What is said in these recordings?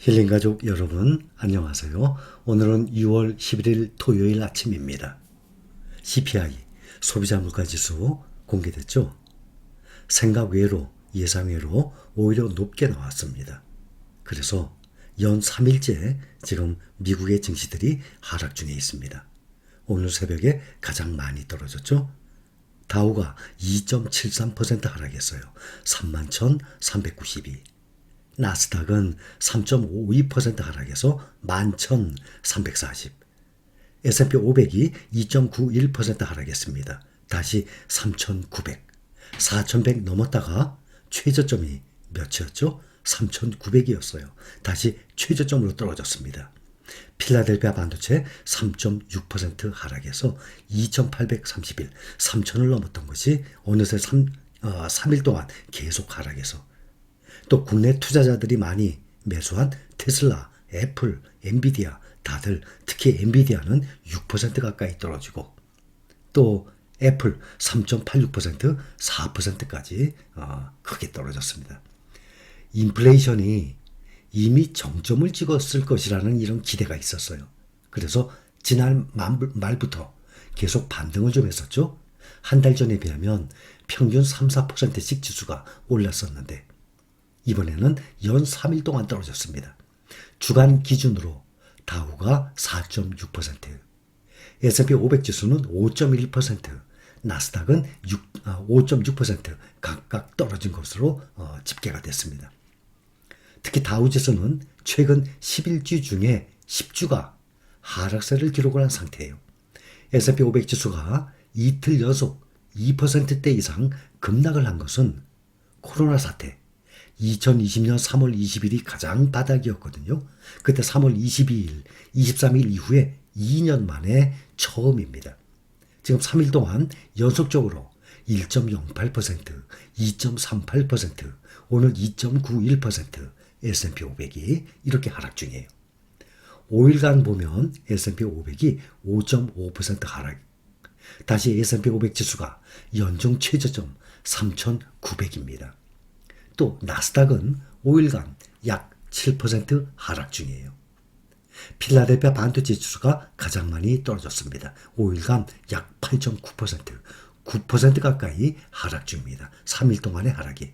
힐링가족 여러분 안녕하세요. 오늘은 6월 11일 토요일 아침입니다. CPI 소비자물가지수 공개됐죠. 생각 외로 예상 외로 오히려 높게 나왔습니다. 그래서 연 3일째 지금 미국의 증시들이 하락 중에 있습니다. 오늘 새벽에 가장 많이 떨어졌죠. 다우가 2.73% 하락했어요. 31,392. 나스닥은 3.52% 하락해서 11,340. S&P 500이 2.91% 하락했습니다. 다시 3,900. 4,100 넘었다가 최저점이 몇이었죠? 3,900이었어요. 다시 최저점으로 떨어졌습일 필라델피아 반도체 3.6% 하락해서 2,831, 3,000을 넘었던 것이 어느새 3일 동안 계속 하락해서 또 국내 투자자들이 많이 매수한 테슬라, 애플, 엔비디아 다들 특히 엔비디아는 6% 가까이 떨어지고 또 애플 3.86%, 4%까지 크게 떨어졌습니다. 인플레이션이 이미 정점을 찍었을 것이라는 이런 기대가 있었어요. 그래서 지난 말부터 계속 반등을 좀 했었죠. 한 달 전에 비하면 평균 3, 4%씩 지수가 올랐었는데 이번에는 연 3일 동안 떨어졌습니다. 주간 기준으로 다우가 4.6%, S&P 500 지수는 5.1%, 나스닥은 5.6% 각각 떨어진 것으로 집계가 됐습니다. 특히 다우 지수는 최근 11주 중에 10주가 하락세를 기록을 한 상태예요. S&P 500 지수가 이틀 연속 2%대 이상 급락을 한 것은 코로나 사태, 2020년 3월 20일이 가장 바닥이었거든요. 그때 3월 22일, 23일 이후에 2년 만에 처음입니다. 지금 3일 동안 연속적으로 1.08%, 2.38%, 오늘 2.91% S&P 500이 이렇게 하락 중이에요. 5일간 보면 S&P 500이 5.5% 하락. 다시 S&P 500 지수가 연중 최저점 3,900입니다. 또 나스닥은 5일간 약 7% 하락 중이에요. 필라델피아 반도체 지수가 가장 많이 떨어졌습니다. 5일간 약 8.9%, 9% 가까이 하락 중입니다. 3일 동안의 하락이.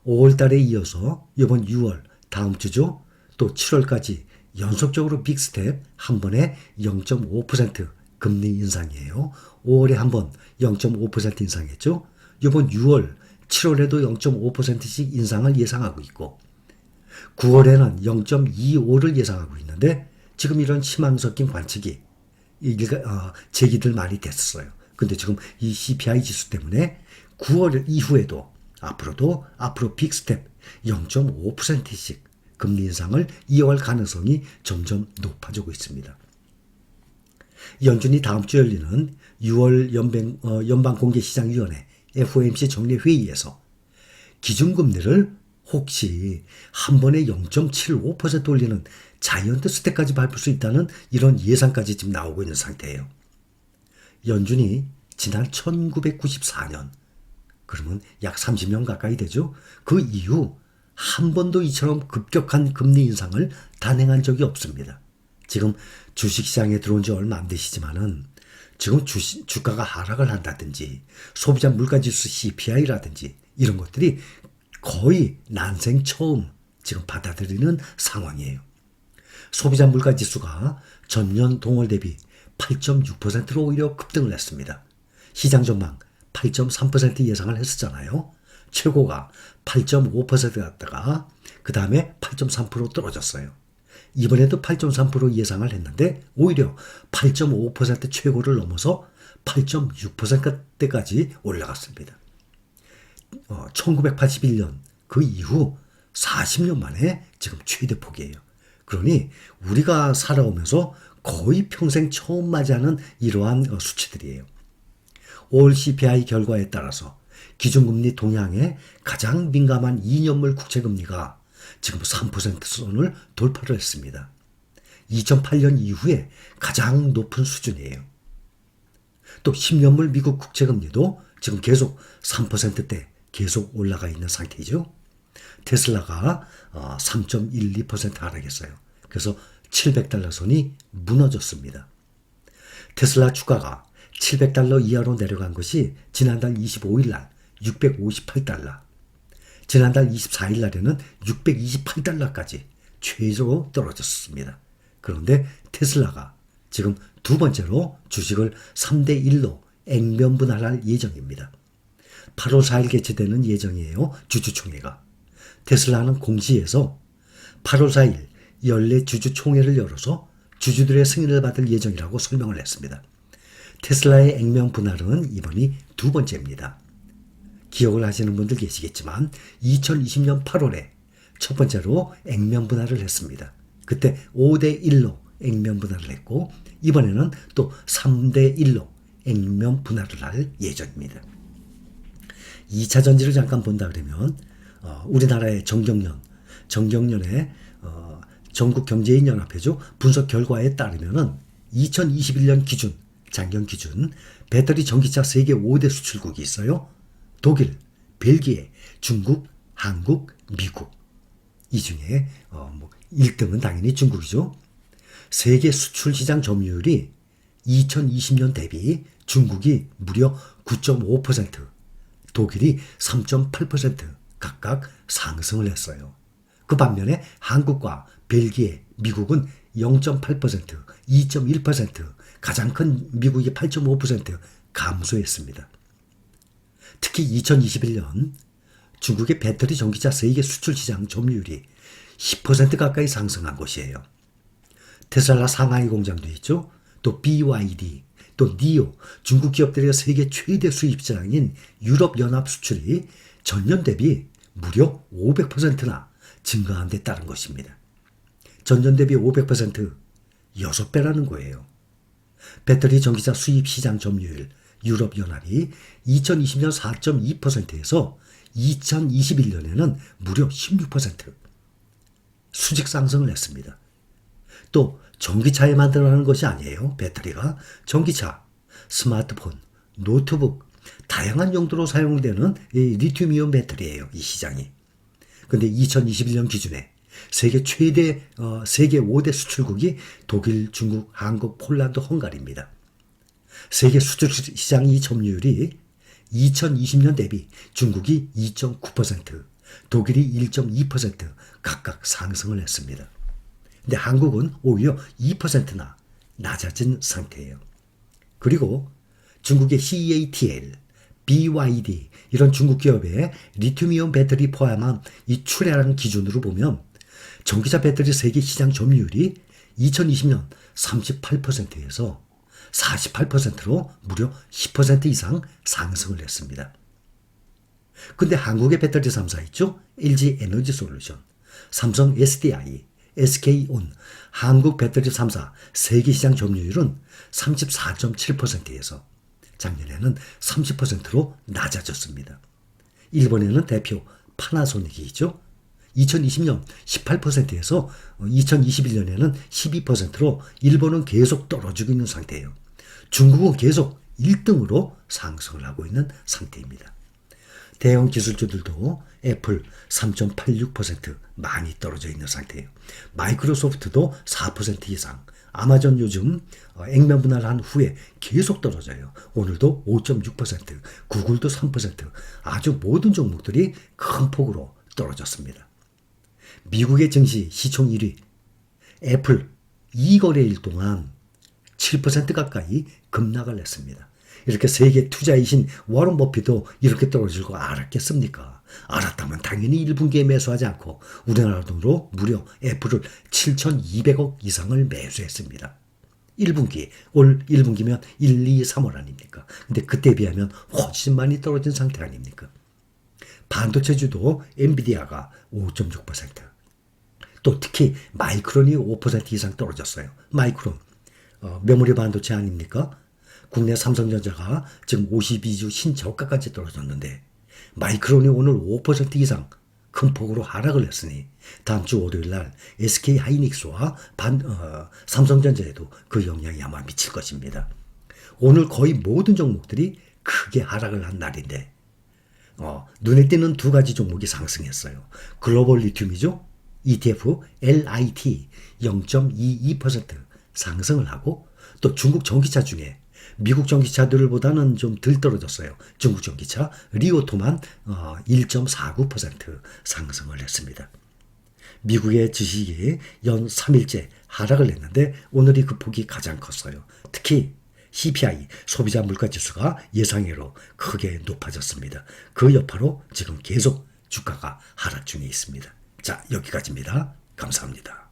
5월 달에 이어서 이번 6월 다음 주죠. 또 7월까지 연속적으로 빅스텝 한 번에 0.5% 금리 인상이에요. 5월에 한 번 0.5% 인상했죠. 이번 6월, 7월에도 0.5%씩 인상을 예상하고 있고 9월에는 0.25를 예상하고 있는데 지금 이런 희망 섞인 관측이 제기들 많이 됐어요. 근데 지금 이 CPI 지수 때문에 9월 이후에도 앞으로 빅스텝 0.5%씩 금리 인상을 이어갈 가능성이 점점 높아지고 있습니다. 연준이 다음 주 열리는 6월 연방공개시장위원회 FOMC 정례회의에서 기준금리를 혹시 한 번에 0.75% 올리는 자이언트 스텝까지 밟을 수 있다는 이런 예상까지 지금 나오고 있는 상태예요. 연준이 지난 1994년, 그러면 약 30년 가까이 되죠. 그 이후 한 번도 이처럼 급격한 금리 인상을 단행한 적이 없습니다. 지금 주식시장에 들어온 지 얼마 안 되시지만은 지금 주가가 하락을 한다든지 소비자 물가지수 CPI라든지 이런 것들이 거의 난생 처음 지금 받아들이는 상황이에요. 소비자 물가지수가 전년 동월 대비 8.6%로 오히려 급등을 했습니다. 시장 전망 8.3% 예상을 했었잖아요. 최고가 8.5%였다가 그 다음에 8.3% 떨어졌어요. 이번에도 8.3% 예상을 했는데 오히려 8.5% 최고를 넘어서 8.6%대까지 올라갔습니다. 1981년 그 이후 40년 만에 지금 최대 폭이에요. 그러니 우리가 살아오면서 거의 평생 처음 맞이하는 이러한 수치들이에요. 5월 CPI 결과에 따라서 기준금리 동향에 가장 민감한 2년물 국채금리가 지금 3% 선을 돌파를 했습니다. 2008년 이후에 가장 높은 수준이에요. 또 10년물 미국 국채금리도 지금 계속 3%대 계속 올라가 있는 상태이죠. 테슬라가 3.12% 하락했어요. 그래서 $700 선이 무너졌습니다. 테슬라 주가가 $700 이하로 내려간 것이 지난달 25일 날 $658, 지난달 24일 날에는 $628까지 최저로 떨어졌습니다. 그런데 테슬라가 지금 두 번째로 주식을 3대1로 액면 분할할 예정입니다. 8월 4일 개최되는 예정이에요. 주주총회가. 테슬라는 공시에서 8월 4일 연례 주주총회를 열어서 주주들의 승인을 받을 예정이라고 설명을 했습니다. 테슬라의 액면 분할은 이번이 두 번째입니다. 기억을 하시는 분들 계시겠지만 2020년 8월에 첫 번째로 액면 분할을 했습니다. 그때 5대1로 액면 분할을 했고 이번에는 또 3대1로 액면 분할을 할 예정입니다. 2차 전지를 잠깐 본다 그러면 우리나라의 정경련의 전국경제인연합회죠. 분석 결과에 따르면 2021년 기준, 작년 기준 배터리 전기차 세계 5대 수출국이 있어요. 독일, 벨기에, 중국, 한국, 미국. 이 중에 1등은 당연히 중국이죠. 세계 수출 시장 점유율이 2020년 대비 중국이 무려 9.5%, 독일이 3.8% 각각 상승을 했어요. 그 반면에 한국과 벨기에, 미국은 0.8%, 2.1%, 가장 큰 미국이 8.5% 감소했습니다. 특히 2021년 중국의 배터리 전기차 세계 수출 시장 점유율이 10% 가까이 상승한 것이에요. 테슬라 상하이 공장도 있죠. 또 BYD, 또 니오, 중국 기업들의 세계 최대 수입시장인 유럽연합 수출이 전년 대비 무려 500%나 증가한 데 따른 것입니다. 전년 대비 500%, 6배라는 거예요. 배터리 전기차 수입 시장 점유율 유럽연합이 2020년 4.2%에서 2021년에는 무려 16% 수직 상승을 했습니다. 또 전기차에만 들어가는 것이 아니에요. 배터리가 전기차, 스마트폰, 노트북 다양한 용도로 사용되는 리튬이온 배터리예요. 이 시장이. 근데 2021년 기준에 세계 5대 수출국이 독일, 중국, 한국, 폴란드, 헝가리입니다. 세계 수출 시장 이 점유율이 2020년 대비 중국이 2.9%, 독일이 1.2% 각각 상승을 했습니다. 근데 한국은 오히려 2%나 낮아진 상태예요. 그리고 중국의 CATL, BYD 이런 중국 기업의 리튬이온 배터리 포함한 이 출하량 기준으로 보면 전기차 배터리 세계 시장 점유율이 2020년 38%에서 48%로 무려 10% 이상 상승을 했습니다. 근데 한국의 배터리 3사 있죠? LG 에너지 솔루션, 삼성 SDI, SK온, 한국 배터리 3사 세계 시장 점유율은 34.7%에서 작년에는 30%로 낮아졌습니다. 일본에는 대표 파나소닉이 있죠? 2020년 18%에서 2021년에는 12%로 일본은 계속 떨어지고 있는 상태예요. 중국은 계속 1등으로 상승을 하고 있는 상태입니다. 대형 기술주들도 애플 3.86% 많이 떨어져 있는 상태예요. 마이크로소프트도 4% 이상, 아마존 요즘 액면 분할한 후에 계속 떨어져요. 오늘도 5.6%, 구글도 3%, 아주 모든 종목들이 큰 폭으로 떨어졌습니다. 미국의 증시 시총 1위 애플 2거래일 동안 7% 가까이 급락을 했습니다. 이렇게 세계 투자이신 워런 버핏도 이렇게 떨어질 거 알았겠습니까? 알았다면 당연히 1분기에 매수하지 않고 우리나라 돈으로 무려 애플을 7,200억 이상을 매수했습니다. 1분기, 올 1분기면 1, 2, 3월 아닙니까? 근데 그때 비하면 훨씬 많이 떨어진 상태 아닙니까? 반도체주도 엔비디아가 5.6%, 또 특히 마이크론이 5% 이상 떨어졌어요. 마이크론, 메모리 반도체 아닙니까? 국내 삼성전자가 지금 52주 신저가까지 떨어졌는데 마이크론이 오늘 5% 이상 큰 폭으로 하락을 했으니 다음 주 월요일 날 SK 하이닉스와 삼성전자에도 그 영향이 아마 미칠 것입니다. 오늘 거의 모든 종목들이 크게 하락을 한 날인데 눈에 띄는 두 가지 종목이 상승했어요. 글로벌 리튬이죠. ETF LIT 0.22% 상승을 하고 또 중국 전기차 중에 미국 전기차들보다는 좀 덜 떨어졌어요. 중국 전기차 리오토만 1.49% 상승을 했습니다. 미국의 주식이 연 3일째 하락을 했는데 오늘이 그 폭이 가장 컸어요. 특히 CPI 소비자 물가지수가 예상외로 크게 높아졌습니다. 그 여파로 지금 계속 주가가 하락 중에 있습니다. 자, 여기까지입니다. 감사합니다.